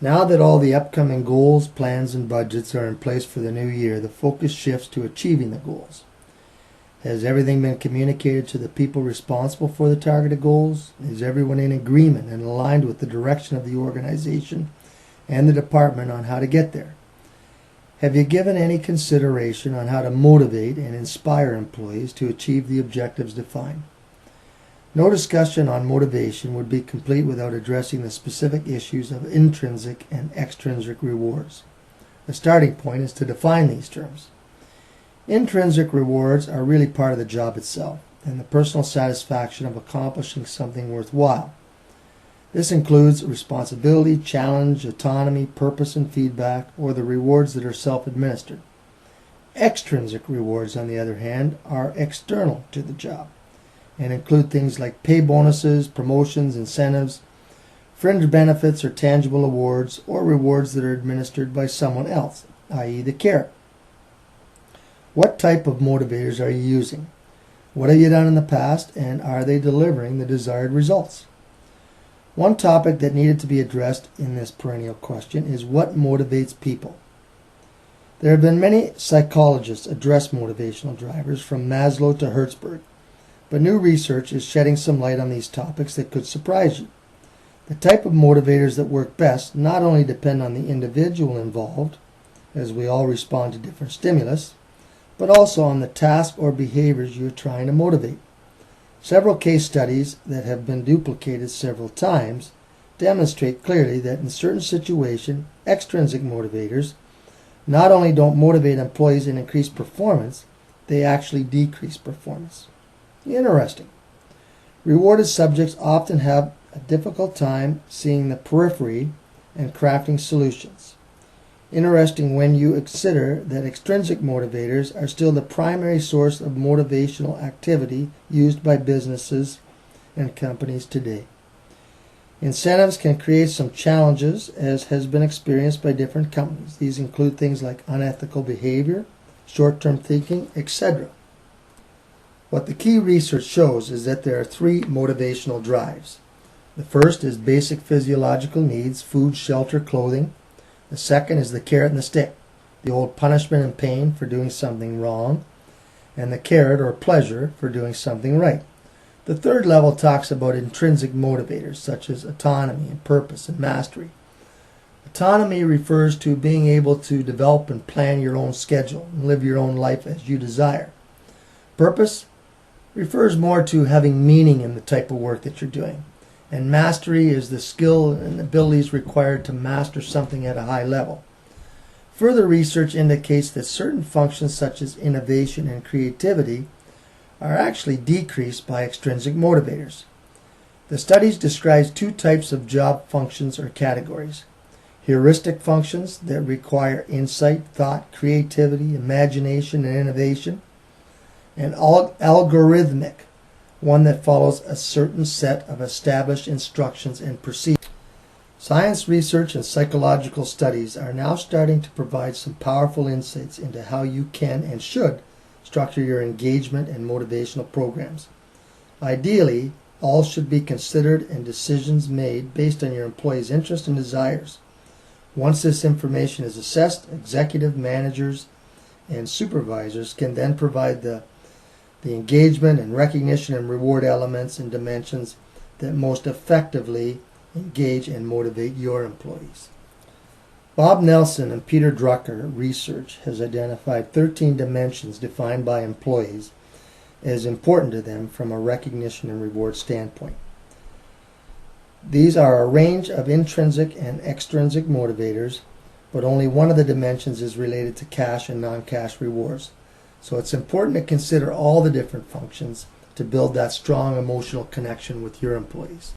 Now that all the upcoming goals, plans, and budgets are in place for the new year, the focus shifts to achieving the goals. Has everything been communicated to the people responsible for the targeted goals? Is everyone in agreement and aligned with the direction of the organization and the department on how to get there? Have you given any consideration on how to motivate and inspire employees to achieve the objectives defined? No discussion on motivation would be complete without addressing the specific issues of intrinsic and extrinsic rewards. The starting point is to define these terms. Intrinsic rewards are really part of the job itself and the personal satisfaction of accomplishing something worthwhile. This includes responsibility, challenge, autonomy, purpose, and feedback, or the rewards that are self-administered. Extrinsic rewards, on the other hand, are external to the job and include things like pay bonuses, promotions, incentives, fringe benefits or tangible awards, or rewards that are administered by someone else, i.e. the carrot. What type of motivators are you using? What have you done in the past, and are they delivering the desired results? One topic that needed to be addressed in this perennial question is what motivates people. There have been many psychologists address motivational drivers from Maslow to Hertzberg, but new research is shedding some light on these topics that could surprise you. The type of motivators that work best not only depend on the individual involved, as we all respond to different stimulus, but also on the task or behaviors you're trying to motivate. Several case studies that have been duplicated several times demonstrate clearly that in certain situations, extrinsic motivators not only don't motivate employees and increase performance, they actually decrease performance. Interesting. Rewarded subjects often have a difficult time seeing the periphery and crafting solutions. Interesting when you consider that extrinsic motivators are still the primary source of motivational activity used by businesses and companies today. Incentives can create some challenges, as has been experienced by different companies. These include things like unethical behavior, short-term thinking, etc. What the key research shows is that there are three motivational drives. The first is basic physiological needs: food, shelter, clothing. The second is the carrot and the stick, the old punishment and pain for doing something wrong, and the carrot or pleasure for doing something right. The third level talks about intrinsic motivators such as autonomy and purpose and mastery. Autonomy refers to being able to develop and plan your own schedule and live your own life as you desire. Purpose refers more to having meaning in the type of work that you're doing. And mastery is the skill and abilities required to master something at a high level. Further research indicates that certain functions such as innovation and creativity are actually decreased by extrinsic motivators. The studies describe two types of job functions or categories: heuristic functions that require insight, thought, creativity, imagination, and innovation, and algorithmic, one that follows a certain set of established instructions and procedures. Science research and psychological studies are now starting to provide some powerful insights into how you can and should structure your engagement and motivational programs. Ideally, all should be considered and decisions made based on your employees' interests and desires. Once this information is assessed, executive managers and supervisors can then provide the engagement and recognition and reward elements and dimensions that most effectively engage and motivate your employees. Bob Nelson and Peter Drucker research has identified 13 dimensions defined by employees as important to them from a recognition and reward standpoint. These are a range of intrinsic and extrinsic motivators, but only one of the dimensions is related to cash and non-cash rewards. So it's important to consider all the different functions to build that strong emotional connection with your employees.